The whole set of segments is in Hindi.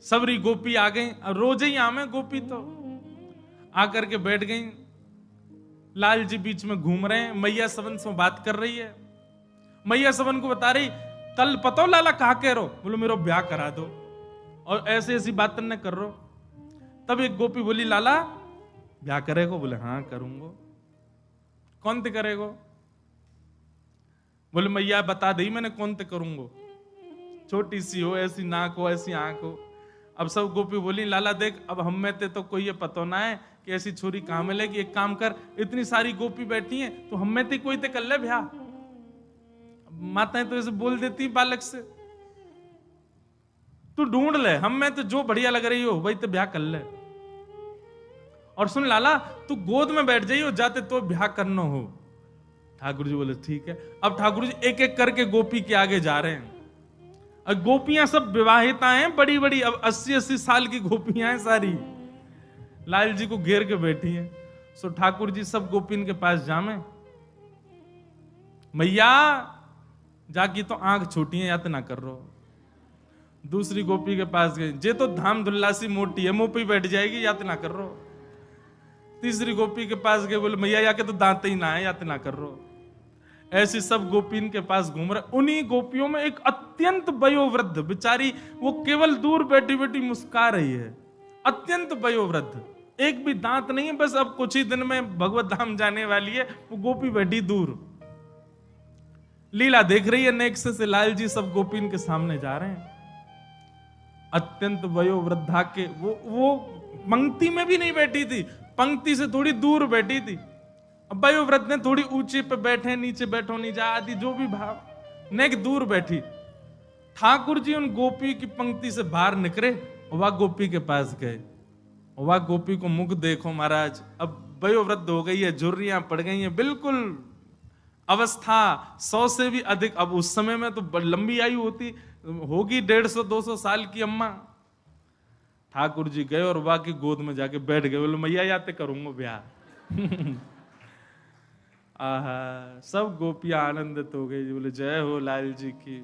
सबरी गोपी आ गई, रोज ही आमे गोपी तो आकर के बैठ गई। लाल जी बीच में घूम रहे हैं, मैया सबन से बात कर रही है। मैया सबन को बता रही, कल पता हो लाला कहा कह रो, बोलो मेरा ब्याह करा दो, और ऐसी ऐसी बात न कर रो। तब एक गोपी बोली, लाला ब्याह करेगो? बोले हाँ करूंगो। कौन ते करेगो? बोले मैया बता दी मैंने कौन ते करूंगो, छोटी सी हो, ऐसी नाक हो, ऐसी आंख हो। अब सब गोपी बोली, लाला देख अब हम में ते तो कोई ये पता ना है कि ऐसी छोरी कहां मिलेगी, एक काम कर, इतनी सारी गोपी बैठी हैं तो हम में ते कोई ते कर ले ब्याह। माताएं तो ऐसे बोल देती बालक से, तू ढूंढ ले, हम में तो जो बढ़िया लग रही हो वही तो ब्याह कर ले। और सुन लाला, तू गोद में बैठ जाइयो जाते तो ब्याह करना हो। ठाकुर जी बोले ठीक है। अब ठाकुर जी एक एक करके गोपी के आगे जा रहे हैं। अब गोपियां सब विवाहिता हैं, बड़ी बड़ी, अब 80-80 साल की गोपियां हैं सारी, लाल जी को घेर के बैठी हैं। सो ठाकुर जी सब गोपिन के पास जामे, मैया जाकी तो आंख छोटी है, याद ना कर रो। दूसरी गोपी के पास गई, जे तो धाम धुल्लासी मोटी है, मुंह पे बैठ जाएगी, याद ना कर रो। तीसरी गोपी के पास गए, बोले मैया या के तो दांत ही ना है, याद ना कर रो। ऐसी सब गोपीन के पास घूम रहे। उन्हीं गोपियों में एक अत्यंत वयोवृद्ध बेचारी, वो केवल दूर बैठी बैठी मुस्कुरा रही है, अत्यंत वयोवृद्ध, एक भी दांत नहीं है, बस अब कुछ ही दिन में भगवत धाम जाने वाली है। वो गोपी बैठी दूर लीला देख रही है। नेक्स्ट से लाल जी सब गोपीन के सामने जा रहे हैं। अत्यंत वयोवृद्धा के वो पंक्ति में भी नहीं बैठी थी, पंक्ति से थोड़ी दूर बैठी थी। अब वयोवृद्ध ने थोड़ी ऊंचे पे बैठे, नीचे बैठो नहीं जा आदि जो भी भाव, नेक दूर बैठी। ठाकुर जी उन गोपी की पंक्ति से बाहर निकले और वह गोपी के पास गए। और वह गोपी को मुख देखो महाराज, अब वयोवृद्ध हो गई है, झुर्रियां पड़ गई हैं, बिल्कुल अवस्था 100 से भी अधिक। अब उस समय में तो लंबी आयु होती होगी, 150-200 साल की अम्मा। ठाकुर जी गए और वह की गोद में जाके बैठ गए। बोले मैया याते करूंगा ब्याह। आहा, सब गोपियां आनंदित हो गई। बोले जय हो लाल जी की।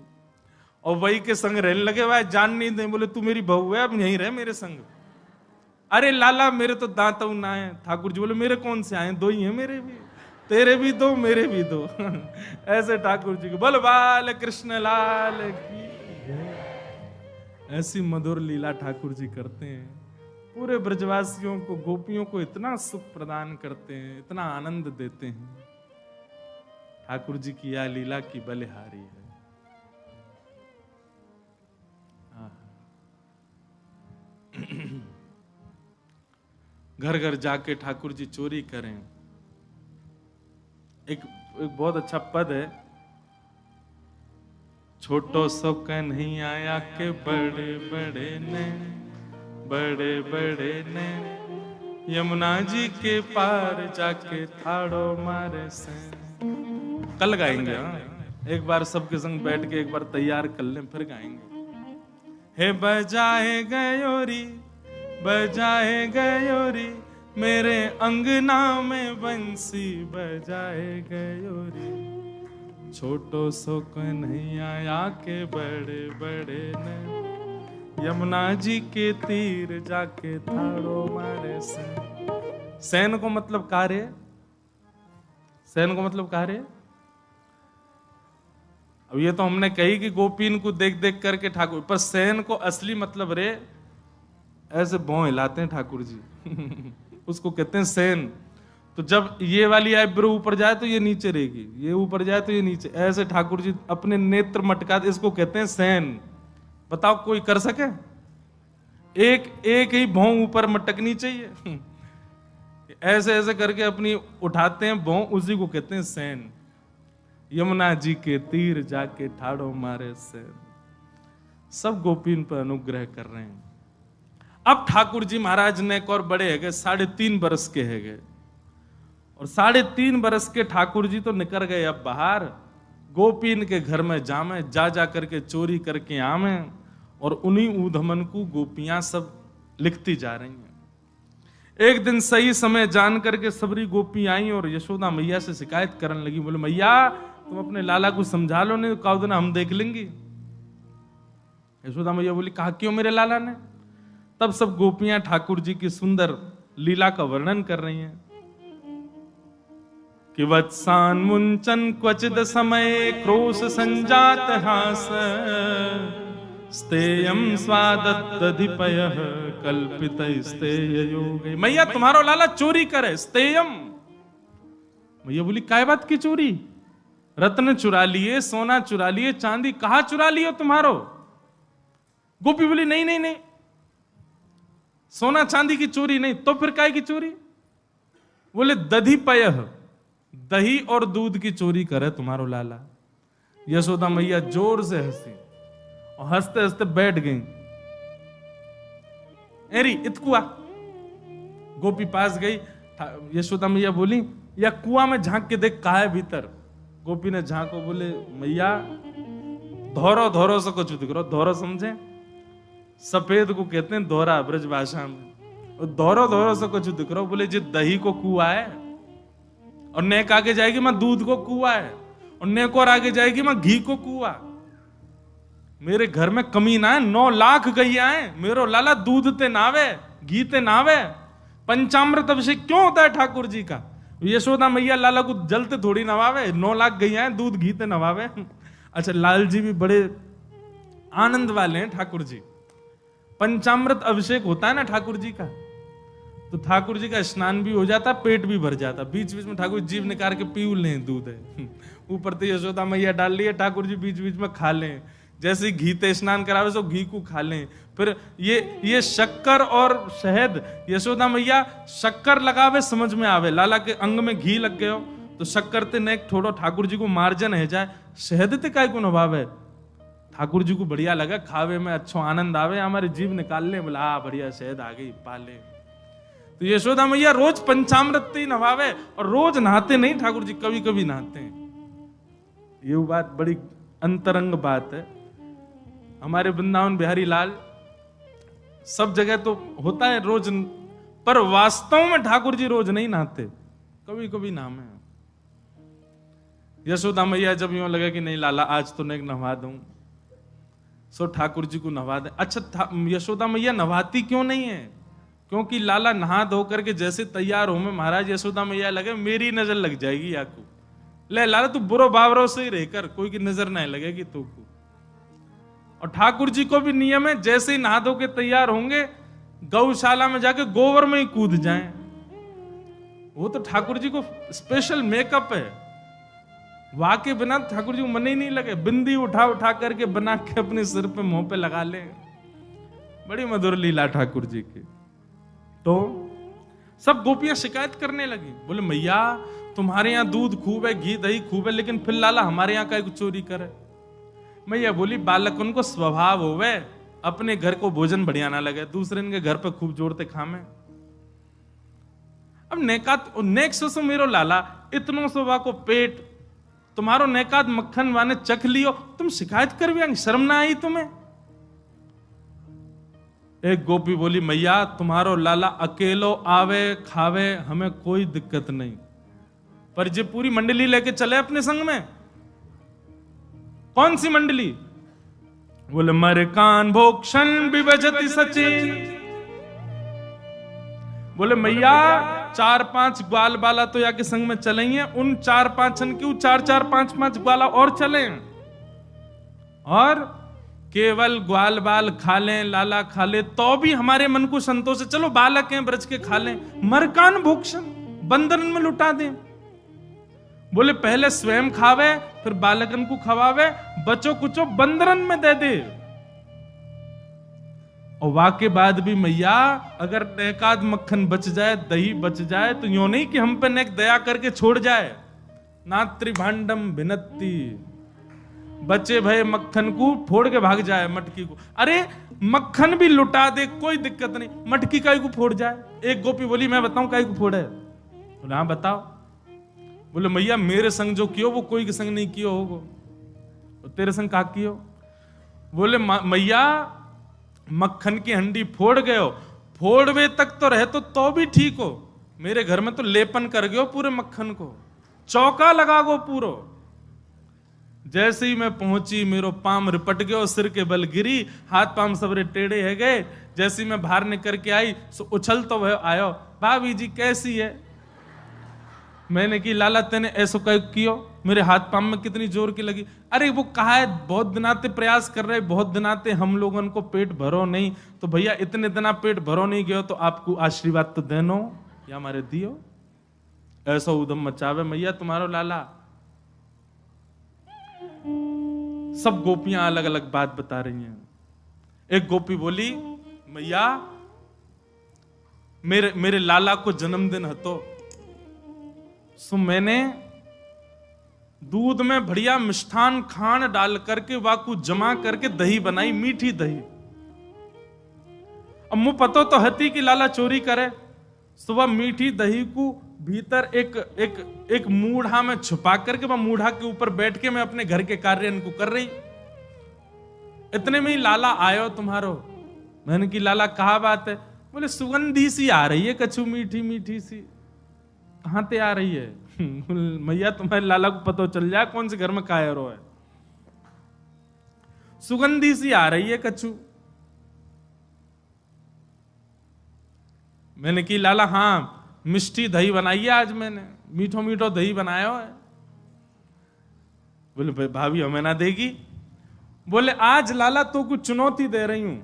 और वही के संग रहने लगे, वह जान नहीं दे। बोले तू मेरी बहू है, अब यहीं रहे मेरे संग। अरे लाला मेरे तो दांत ना है। ठाकुर जी बोले मेरे कौन से आए, 2 ही हैं मेरे भी, तेरे भी 2 मेरे भी 2। ऐसे ठाकुर जी को बोल बाल कृष्ण लाल की। ऐसी मधुर लीला ठाकुर जी करते हैं, पूरे ब्रजवासियों को, गोपियों को इतना सुख प्रदान करते हैं, इतना आनंद देते हैं। ठाकुर जी की यह लीला की बलिहारी है। घर घर जाके ठाकुर जी चोरी करें। एक बहुत अच्छा पद है, छोटो सो नहीं आया के बड़े बड़े ने, बड़े बड़े ने, यमुना जी के पार जाके थाड़ो मारे से। कल गाएंगे, एक बार सबके संग बैठ के एक बार तैयार कर लें, फिर गाएंगे। हे बजाए गयोरी, बजाए गयोरी, मेरे अंगना में बंसी बजाए गयोरी। छोटो सो कन्हैया आया के बड़े बड़े ने, यमुना जी के तीर जाके थाड़ो मारे से। सैन को मतलब कार्य, सैन को मतलब कार्य। अब ये तो हमने कही कि गोपीन को देख देख करके ठाकुर, पर सैन को असली मतलब रे ऐसे भौं हिलाते हैं ठाकुर जी। उसको कहते हैं सैन। तो जब ये वाली आईब्रो ऊपर जाए तो ये नीचे रहेगी, ये ऊपर जाए तो ये नीचे, ऐसे ठाकुर जी अपने नेत्र मटकाते, इसको कहते हैं सैन। बताओ कोई कर सके? एक ही भौं ऊपर मटकनी चाहिए। ऐसे ऐसे करके अपनी उठाते हैं भौं, उसी को कहते हैं सैन। यमुना जी के तीर जाके ठाड़ो मारे से। सब गोपीन पर अनुग्रह कर रहे हैं। अब ठाकुर जी महाराज ने एक और बड़े है गए, 3.5 बरस के है गए, और 3.5 बरस के ठाकुर जी तो निकल गए अब बाहर। गोपीन के घर में जामे, जा करके चोरी करके आमे, और उन्हीं ऊधमन को गोपियां सब लिखती जा रही हैं। एक दिन सही समय जान करके सबरी गोपी आई और यशोदा मैया से शिकायत करने लगी। बोले मैया तुम अपने लाला को समझा लो, नहीं तो कहो ना हम देख लेंगे। यशोदा मैया बोली कहा क्यों मेरे लाला ने? तब सब गोपियां ठाकुर जी की सुंदर लीला का वर्णन कर रही हैं कि वत्सान मुंचन क्वचिद समय क्रोश संजात हास स्तेयम स्वादधिपयः कल्पित स्तेय योगे। मैया तुम्हारो लाला चोरी करे, स्तेयम। मैया बोली काय बात की चोरी? रत्न चुरा लिए, सोना चुरा लिए, चांदी कहां चुरा लियो तुम्हारो? गोपी बोली नहीं नहीं नहीं, सोना चांदी की चोरी नहीं, तो फिर काय की चोरी? बोले दधिपयः, दही और दूध की चोरी करे तुम्हारो लाला। यशोदा मैया जोर से हंसी और हंसते हंसते बैठ गई। एरी इतकुआ। गोपी पास गई, यशोदा मैया बोली या कुआं में झांक के देख कहा है भीतर। गोपी ने झांको, बोले मैया धौरो धौरो से कुछ दिख धौरो समझे? सफेद को कहते हैं दोहरा ब्रज भाषा में। और धौरो धौरो से कुछ दिख रहा, बोले जी दही को कुआ है, और नेक आगे जाएगी मैं दूध को कुआ है, और नेक और आगे जाएगी मैं घी को कुआ। मेरे घर में कमी ना है, 9 लाख गैया है, मेरो लाला दूध ते नावे, घी ते नावे। पंचामृत अभिषेक क्यों होता है ठाकुर जी का? यशोदा मैया लाला को जलते थोड़ी नवावे, 9 लाख गैया है, दूध घी ते नवावे। अच्छा, लाल जी भी बड़े आनंद वाले हैं ठाकुर जी। पंचामृत अभिषेक होता है ना ठाकुर जी का, तो ठाकुर जी का स्नान भी हो जाता, पेट भी भर जाता। बीच बीच में ठाकुर जीव निकाल के पी लें, दूध है ऊपर तो यशोदा मैया डाल ली है, ठाकुर जी बीच बीच में खा लें। जैसे घी ते स्नान करावे सो घी को खा लें। फिर ये शक्कर और शहद, यशोदा मैया शक्कर लगावे समझ में आवे, लाला के अंग में घी लग गयो तो शक्कर ते नेक थोड़ो ठाकुर जी को मार्जन है जाए, शहद ते काय को नभावे। ठाकुर जी को बढ़िया लगा, खावे में अच्छो आनंद आवे, हमारे जीव निकाल ले, बोला हाँ बढ़िया शहद आ गई, पाले। तो यशोदा मैया रोज पंचामृत ही नभावे, और रोज नहाते नहीं ठाकुर जी, कभी कभी नहाते हैं। ये बात बड़ी अंतरंग बात है। हमारे वृंदावन बिहारी लाल सब जगह तो होता है रोज, पर वास्तव में ठाकुर जी रोज नहीं नहाते, कभी कभी नाम है। यशोदा मैया जब यूं लगे कि नहीं लाला आज तो नहीं नहवा दूं, सो ठाकुर जी को नहवा दे। अच्छा, यशोदा मैया नहवाती क्यों नहीं है? क्योंकि लाला नहा धो करके जैसे तैयार हो में महाराज यशोदा मैया लगे मेरी नजर लग जाएगी याकू, ले लाला तू बुरो बावरों से ही रहकर, कोई की नजर नहीं लगेगी तू को। और ठाकुर जी को भी नियम है, जैसे ही नहा धो के तैयार होंगे गौशाला में जाके गोबर में ही कूद जाएं। वो तो ठाकुर जी को स्पेशल मेकअप है, वहां के बिना ठाकुर जी को मन ही नहीं लगे। बिंदी उठा उठा करके बना के अपने सिर पे मुंह पे लगा ले, बड़ी मधुर लीला ठाकुर जी की। तो सब गोपियां शिकायत करने लगी, बोले मैया तुम्हारे यहाँ दूध खूब है, घी दही खूब है, लेकिन फिर लाला हमारे यहाँ का चोरी करे। मैया बोली बालक उनको स्वभाव होवे, अपने घर को भोजन बढ़िया ना लगे, दूसरे के घर पे खूब जोड़ते खामे। अब नेक सो मेरो लाला इतनो सोवा को पेट, तुम्हारो नेकात मक्खन वाने चख लियो, तुम शिकायत कर भी, शर्म ना आई तुम्हें? एक गोपी बोली मैया तुम्हारो लाला अकेलो आवे खावे, हमें कोई दिक्कत नहीं, पर जे पूरी मंडली लेके चले अपने संग में। कौन सी मंडली? बोले मरकान भोक्षण विभजति सचिन। बोले मैया 4-5 ग्वाल बाला तो या के संग में चलेंगे, उन 4-5 क्यों 4-4 5-5 ग्वाला और चलें, और केवल ग्वाल बाल खा लें, लाला खा ले तो भी हमारे मन को संतोष है। चलो बालक हैं ब्रज के खा लें, मरकान भोक्षण बंदरन में लुटा दें। बोले पहले स्वयं खावे फिर बालकन को खवावे, बचो कुचो बंदरन में दे दे। और वाके बाद भी मैया अगर नेकाद मक्खन बच जाए, दही बच जाए, तो यूं नहीं कि हम पे नेक दया करके छोड़ जाए। नात्री भांडम भिनत्ती, बचे भय मक्खन को फोड़ के भाग जाए मटकी को। अरे मक्खन भी लुटा दे कोई दिक्कत नहीं, मटकी काई को फोड़ जाए। एक गोपी बोली मैं बताऊं काई को फोड़े? बोले हाँ बताओ। बोले मैया मेरे संग जो कियो वो कोई के संग नहीं कियो होगो, तेरे संग का कियो? बोले मैया मक्खन की हंडी फोड़ गयो, फोड़वे तक तो रहे तो भी ठीक हो, मेरे घर में तो लेपन कर गयो पूरे मक्खन को, चौका लगा गो पूरो। जैसे ही मैं पहुंची मेरो पाम रिपट गयो, सिर के बल गिरी, हाथ पाम सबरे टेढ़े है गए। जैसे ही मैं बाहर निकल के आई सो उछल तो वह आयो, भाभी जी कैसी है? मैंने की लाला तेने ऐसो कह कियो, मेरे हाथ पाम में कितनी जोर की लगी। अरे वो कहा है बहुत दिनाते प्रयास कर रहे, बहुत दिनाते हम लोगों को पेट भरो नहीं, तो भैया इतने दिना पेट भरो नहीं गयो तो आपको आशीर्वाद तो देनो या हमारे दियो। ऐसा उदम मचावे मैया तुम्हारो लाला। सब गोपियां अलग अलग बात बता रही हैं। एक गोपी बोली, मैया मेरे लाला को जन्मदिन है तो सो मैंने दूध में बढ़िया मिष्ठान खान डाल करके वाकू जमा करके दही बनाई, मीठी दही। अब मुझे पता तो हती कि लाला चोरी करे। सुबह मीठी दही को भीतर एक मूढ़ा में छुपा करके वह मूढ़ा के ऊपर बैठ के मैं अपने घर के कार्य इनको कर रही। इतने में ही लाला आयो तुम्हारो। मैंने की लाला कहा बात है? बोले सुगंधी सी आ रही है कछु, मीठी मीठी सी। कहां ते आ रही है? मैया तुम्हारे लाला को पता चल जाए कौन से घर में कायरो है। सुगंधी सी आ रही है कछु। मैंने की लाला हाँ मिष्टी दही बनाई है आज मैंने, मीठो मीठो दही बनाया है। बोले भाभी हमें ना देगी? बोले आज लाला तो कुछ चुनौती दे रही हूं।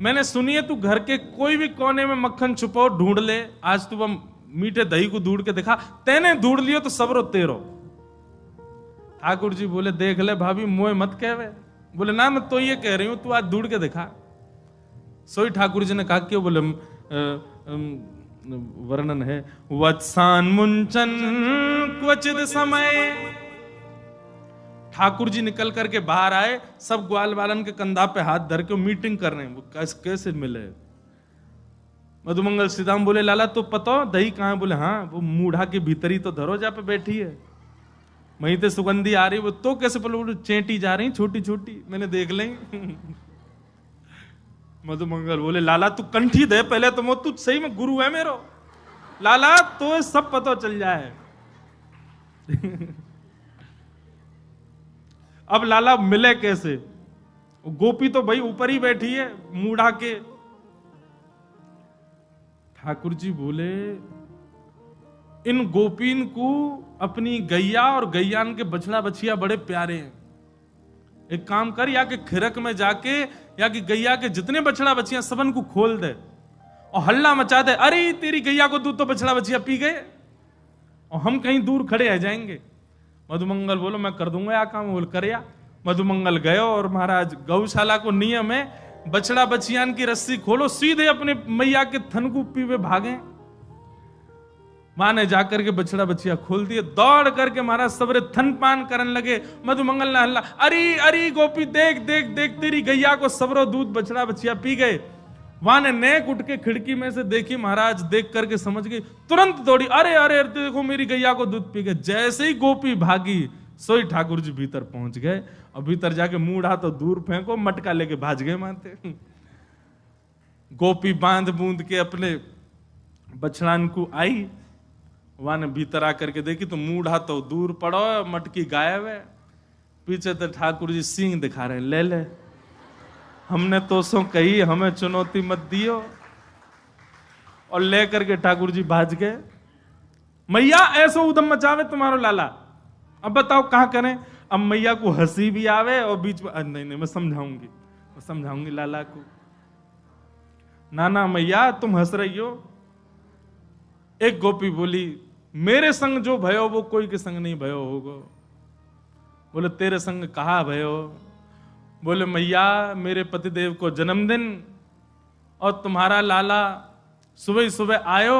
मैंने सुनी है तू घर के कोई भी कोने में मक्खन छुपाओ ढूंढ ले, आज तू वह मीठे दही को ढूंढ के दिखा। तेने ढूंढ लियो तो सबरो तेरो। ठाकुर जी बोले देख ले भाभी मोए मत कहवे। बोले ना मैं तो ये कह रही हूं तू आज ढूंढ के दिखा। सोई ठाकुर जी ने कहा क्यों? बोले वर्णन है, वत्सान मुंचन क्वचित समय। ठाकुर जी निकल करके बाहर आए, सब ग्वाल बालन के कंधा पे हाथ धर के मीटिंग कर रहे हैं, वो कैसे मिले। मधुमंगल सीताम बोले लाला तो पता दही कहां है? बोले हाँ वो मूढ़ा के भीतर ही तो धरोजा पे बैठी है, वहीं ते सुगंधी आ रही। वो तो कैसे? बोले चेंटी जा रही छोटी छोटी, मैंने देख ली। मधुमंगल बोले लाला तू कंठी दे पहले तो, वो तू सही में गुरु है मेरो लाला, तो सब पता चल जाए। अब लाला मिले कैसे? गोपी तो भाई ऊपर ही बैठी है मूढ़ा के। ठाकुर जी बोले इन गोपीन को अपनी गैया और गैयान के बछड़ा बछिया बड़े प्यारे हैं। एक काम कर, या के खिरक में जाके या कि गैया के जितने बछड़ा बछिया सबन को खोल दे और हल्ला मचा दे, अरे तेरी गैया को दूध तो बछड़ा बछिया पी गए, और हम कहीं दूर खड़े आ जाएंगे। मधुमंगल बोलो मैं कर दूंगा या काम। बोल कर या। मधुमंगल गए और महाराज गौशाला को नियम है बछड़ा बछियान की रस्सी खोलो, सीधे अपने मैया के थन को पीवे भागे। मां ने जाकर के बछड़ा बछिया खोल दिए, दौड़ करके महाराज सबरे थन पान करने लगे। मधुमंगल ने हल्ला, अरे अरे गोपी देख देख देख तेरी गैया को सबरो दूध बछड़ा बछिया पी गए। वहां ने नेक उठ के खिड़की में से देखी, महाराज देख करके समझ गई, तुरंत दौड़ी, अरे अरे देखो मेरी गैया को दूध पी गए। जैसे ही गोपी भागी सोई ठाकुर जी भीतर पहुंच गए, और भीतर जाके मूढ़ा तो दूर फेंको, मटका लेके भाज गए मानते। गोपी बांध बूंद के अपने बछड़ान को आई, वहां ने भीतर आकर के देखी तो मूढ़ा तो दूर पड़ो, मटकी गायब है। पीछे तो ठाकुर जी सींग दिखा रहे, ले ले हमने तो सो कही हमें चुनौती मत दियो, और लेकर के ठाकुर जी भाज गए। मैया ऐसा उदम मचावे तुम्हारो लाला, अब बताओ कहां करें। अब मैया को हंसी भी आवे और बीच में नहीं नहीं मैं समझाऊंगी लाला को। ना मैया तुम हंस रही हो। एक गोपी बोली मेरे संग जो भयो वो कोई के संग नहीं भयो होगो। बोले तेरे संग कहा भयो? बोले मैया मेरे पतिदेव को जन्मदिन, और तुम्हारा लाला सुबह सुबह आयो,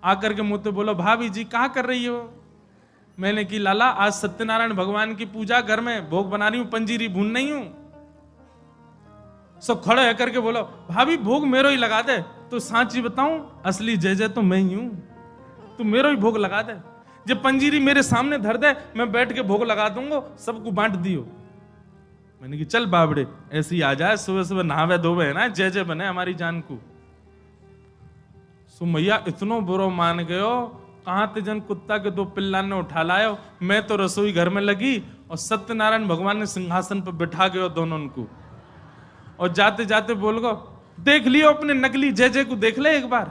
आकर के मुझसे बोलो भाभी जी कहाँ कर रही हो? मैंने की लाला आज सत्यनारायण भगवान की पूजा घर में भोग बना रही हूं, पंजीरी भून नहीं हूं। सब खड़े होकर के बोलो भाभी भोग मेरो ही लगा दे। तो सांची बताऊं असली जय जय तो मैं ही हूं, तू मेरो ही भोग लगा दे। जब पंजीरी मेरे सामने धर दे मैं बैठ के भोग लगा दूंगा, सबको बांट दियो। मैंने की चल बाबड़े ऐसे ही आ जाए, सुबह सुबह नहावे धोवे है ना, जय जय बने हमारी जान को। सो मैया इतनो बुरो मान गयो, कहां ते जन कुत्ता के दो पिल्ला ने उठा लायो। मैं तो रसोई घर में लगी और सत्यनारायण भगवान ने सिंहासन पर बिठा गयो दोनों उनको, और जाते जाते बोल गो देख लियो अपने नकली जय जय को, देख ले एक बार।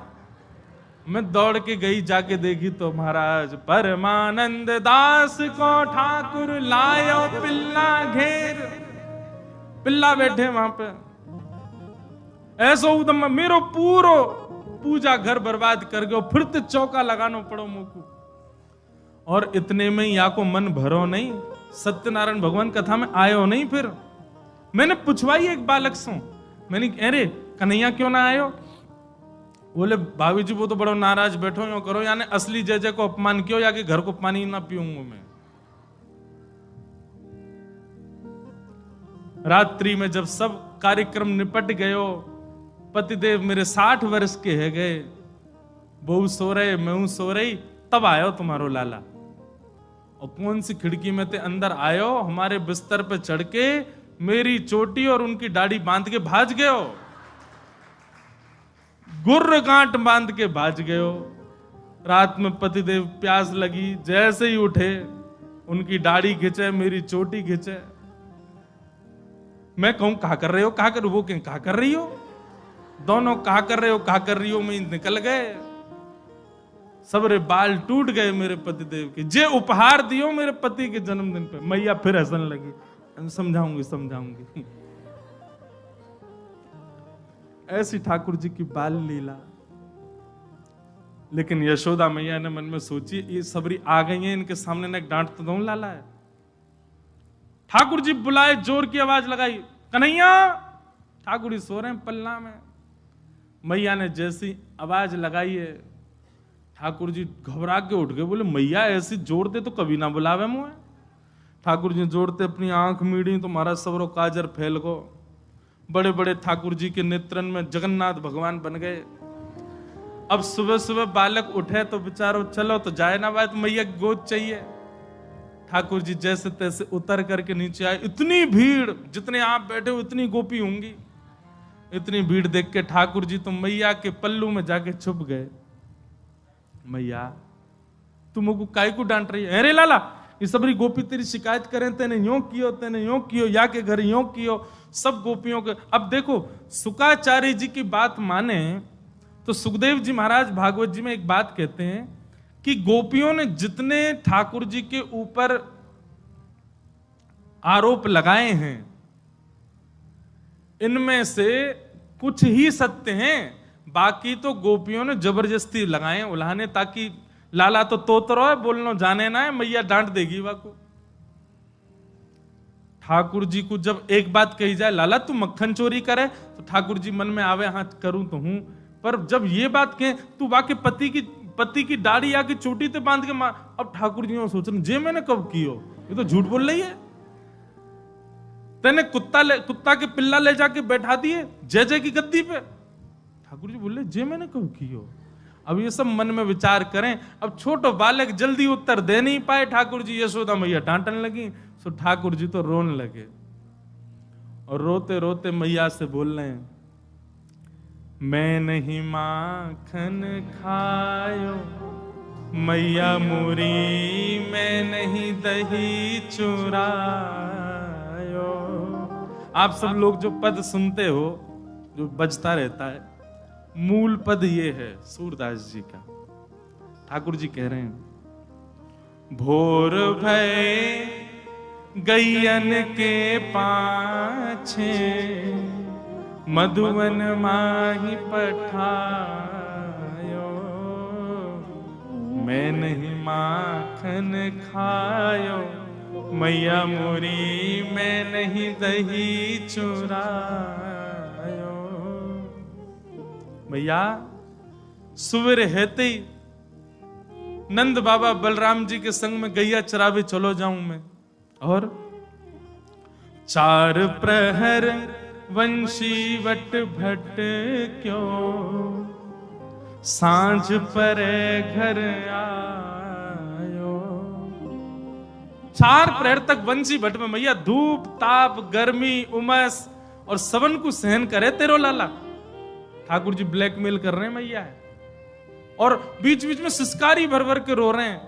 मैं दौड़ के गई, जाके देखी तो महाराज परमानंद दास को ठाकुर लायो पिल्ला घेर। पिल्ला बैठे वहां पे, ऐसो उदम मेरो पूरो पूजा घर बर्बाद कर गयो, फिर तो चौका लगानो पड़ो मुझको। और इतने में या को मन भरो नहीं, सत्यनारायण भगवान कथा में आयो नहीं। फिर मैंने पूछवाई एक बालक से, मैंने अरे कन्हैया क्यों ना आयो? बोले भाभी जी वो तो बड़ो नाराज बैठो, यो करो, यानी असली जय जय को अपमान क्यों, या कि घर को पानी ना पीऊंगा मैं। रात्रि में जब सब कार्यक्रम निपट गयो, पतिदेव मेरे 60 वर्ष के है गए, बहू सो रहे, मैं सो रही, तब आयो तुम्हारो लाला। और कौन सी खिड़की में थे अंदर आयो, हमारे बिस्तर पे चढ़ के मेरी चोटी और उनकी दाढ़ी बांध के भाज गयो, गुर्र गांठ बांध के भाज गयो। रात में पतिदेव प्यास लगी, जैसे ही उठे उनकी दाढ़ी खिंचे, मेरी चोटी खिंचे। मैं कहूं कहा कर रहे हो, कहा कर, वो कहा कर रही हो, दोनों कहा कर रहे हो, कहा कर रही हो, मैं निकल गए। सबरे बाल टूट गए मेरे पतिदेव के, जे उपहार दियो मेरे पति के जन्मदिन पे। मैया फिर हंसने लगी, समझाऊंगी समझाऊंगी। ऐसी ठाकुर जी की बाल लीला। लेकिन यशोदा मैया ने मन में सोची, ये सबरी आ गई हैं, इनके सामने न एक डांट तो दूं लाला है। ठाकुर जी बुलाए, जोर की आवाज लगाई, कन्हैया। ठाकुर जी सो रहे हैं पल्ला में। मैया ने जैसी आवाज लगाई है, ठाकुर जी घबरा के उठ गए, बोले मैया ऐसी जोर दे तो कभी ना बुलावे मुझे। ठाकुर जी जोड़ते अपनी आंख मीड़ी तो महाराज सबरो काजर फैल गो। बड़े बड़े ठाकुर जी के नेत्रन में जगन्नाथ भगवान बन गए। अब सुबह सुबह बालक उठे तो बेचारो चलो तो जाए ना भाई, तो मैया की गोद चाहिए। ठाकुर जी जैसे तैसे उतर करके नीचे आए। इतनी भीड़, जितने आप बैठे हो उतनी गोपी होंगी। इतनी भीड़ देख के ठाकुर जी तो मैया के पल्लू में जाके छुप गए। मैया तुम को काय को डांट रही है? अरे लाला, ये सबरी गोपी तेरी शिकायत करें, तेने यूं कियो, तेने यूं कियो, या के घर यूं कियो, सब गोपियों के। अब देखो सुकाचार्य जी की बात माने तो सुखदेव जी महाराज भागवत जी में एक बात कहते हैं कि गोपियों ने जितने ठाकुर जी के ऊपर आरोप लगाए हैं, इनमें से कुछ ही सत्य हैं, बाकी तो गोपियों ने जबरदस्ती लगाए उल्हाने, ताकि लाला तो तोतरो है, बोलना जाने ना है, मैया डांट देगी वाको। ठाकुर जी को जब एक बात कही जाए, लाला तू मक्खन चोरी करे, तो ठाकुर जी मन में आवे, हाँ करूं तो हूं, पर जब ये बात कहे तू वाके पति की दाढ़ी आके चोटी ते बांध के मार, अब ठाकुर जी सोच रहे जे मैंने कब कियो, ये तो झूठ बोल रही है। तेने कुत्ता के पिल्ला ले जाके बैठा दिए जय जय की गद्दी पे। ठाकुर जी बोले जे मैंने कब कियो। अब ये सब मन में विचार करें। अब छोटो बालक जल्दी उत्तर दे नहीं पाए ठाकुर जी, यशोदा मैया डांटने लगी, सो ठाकुर जी तो रोने लगे। और रोते रोते मैया से बोल रहे हैं, मैं नहीं माखन खायो मैया मोरी, मैं नहीं दही चुरायो। आप सब लोग जो पद सुनते हो, जो बजता रहता है, मूल पद ये है सूरदास जी का। ठाकुर जी कह रहे हैं, भोर भय गैयन के पाछे, मधुवन माही पठायो, मैं नहीं माखन खायो मैया मोरी, मैं नहीं दही चुरायो। मैया सुबह हेते ही नंद बाबा बलराम जी के संग में गैया चरावे चलो जाऊं मैं, और 4 प्रहर वंशी वट भट क्यों, सांझ परे घर आयो। 4 प्रहर तक वंशी भट में मैया धूप ताप गर्मी उमस और सबन को सहन करे तेरो लाला। ठाकुर जी ब्लैकमेल कर रहे हैं मैया है, और बीच बीच में सिसकारी भर भर के रो रहे हैं।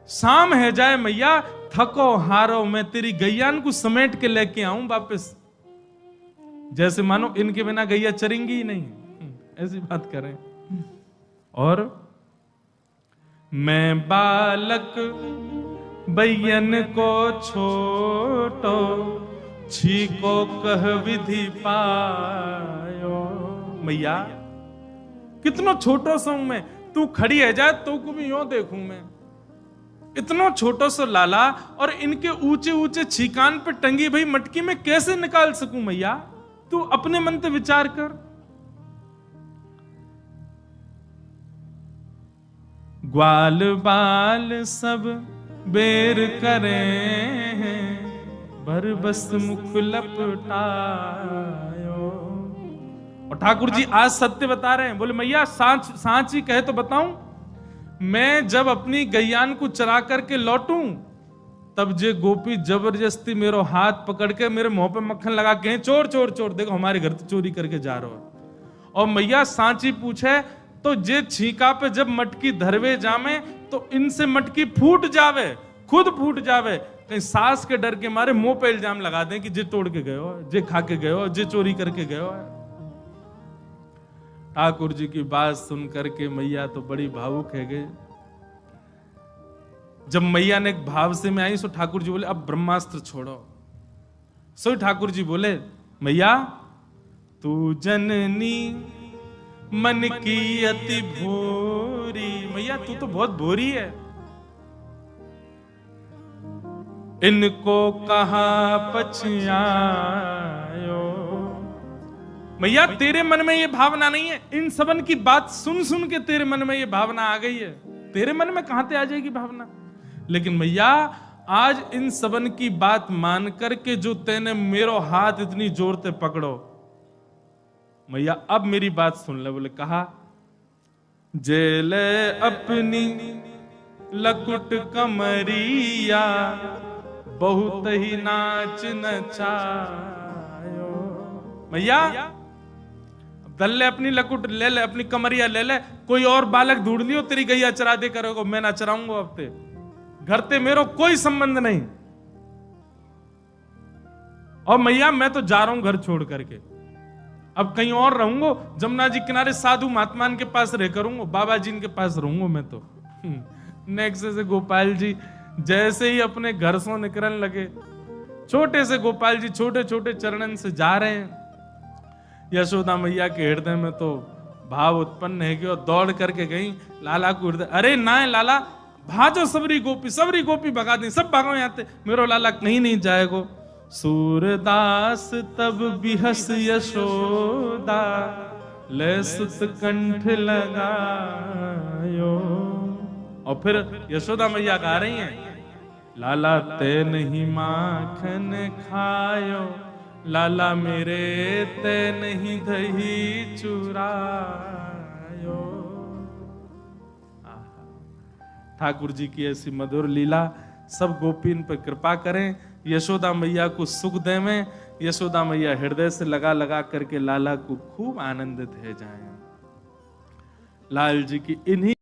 शाम है जाए मैया, थको हारो मैं तेरी गैयान को समेट के लेके आऊं वापस, जैसे मानो इनके बिना गैया चरेंगी ही नहीं, ऐसी बात करें। और मैं बालक बैयन को छोटो, छीको कह विधि पायो। मैया कितनो छोटो सो मैं, तू खड़ी है जा तो को भी यूं देखूं मैं, इतना छोटो सो लाला, और इनके ऊंचे ऊंचे छीकान पे टंगी भाई मटकी में कैसे निकाल सकूं मैया, तू अपने मन से विचार कर। ग्वाल बाल सब बेर करे हैं, भर बस मुख लपटायो। और ठाकुर जी आज सत्य बता रहे हैं, बोले मैया सांच ही कहे तो बताऊं, मैं जब अपनी गैयान को चरा करके लौटूं तब जे गोपी जबरदस्ती मेरो हाथ पकड़ के मेरे मुंह पे मक्खन लगा के चोर चोर चोर, देखो हमारे घर तो चोरी करके जा रहा है। और मैया सांची पूछे तो जे छीका पे जब मटकी धरवे जामे तो इनसे मटकी फूट जावे, खुद फूट जावे, कहीं सास के डर के मारे मुंह पे इल्जाम लगा दें कि जे तोड़ के गए हो, जे खा के गए हो, जे चोरी करके गए हो। ठाकुर जी की बात सुन करके मैया तो बड़ी भावुक है गए। जब मैया ने एक भाव से में आई सो ठाकुर जी बोले अब ब्रह्मास्त्र छोड़ो। सो ठाकुर जी बोले मैया तू जननी मन की अति भोरी, मैया तू तो बहुत भोरी है, इनको कहां पछयायो। मैया तेरे मन में ये भावना नहीं है, इन सबन की बात सुन सुन के तेरे मन में ये भावना आ गई है, तेरे मन में कहां से आ जाएगी भावना। लेकिन मैया आज इन सबन की बात मान करके जो तेने मेरो हाथ इतनी जोर से पकड़ो, मैया अब मेरी बात सुन ले। बोले कहा जेले अपनी लकुट कमरिया, बहुत ही नाच नचायो। मैया दल ले अपनी लकुट ले ले, अपनी कमरिया ले ले, कोई और बालक ढूंढ लियो तेरी गैया चरा दे करोगे, मैं ना चराऊंगा अब ते घर ते मेरो कोई संबंध नहीं। और मैया मैं तो जा रहा हूं घर छोड़ करके, अब कहीं और रहूंगा, जमुना जी किनारे साधु महात्मा के पास रह करूंगा, बाबा जी के पास रहूंगा मैं तो। नेक्स्ट से गोपाल जी जैसे ही अपने घर से निकलने लगे, छोटे से गोपाल जी छोटे छोटे चरणन से जा रहे हैं, यशोदा मैया के हृदय में तो भाव उत्पन्न है कि दौड़ करके गई लाला को हृदय, अरे ना लाला भाजो सबरी गोपी भगा दी, सब भागो यहाँ से, मेरो लाला कहीं नहीं जाएगो। सूरदास तब बिहस यशोदा, ले सुत कंठ लगायो। और फिर यशोदा मैया गा रही हैं, लाला ते नहीं माखन खायो, लाला मेरे ते नहीं दही चुरायो। ठाकुर जी की ऐसी मधुर लीला, सब गोपीन पर कृपा करें, यशोदा मैया को सुख दे में, यशोदा मैया हृदय से लगा लगा करके लाला को खूब आनंदित है जाएं। लाल जी की इन्हीं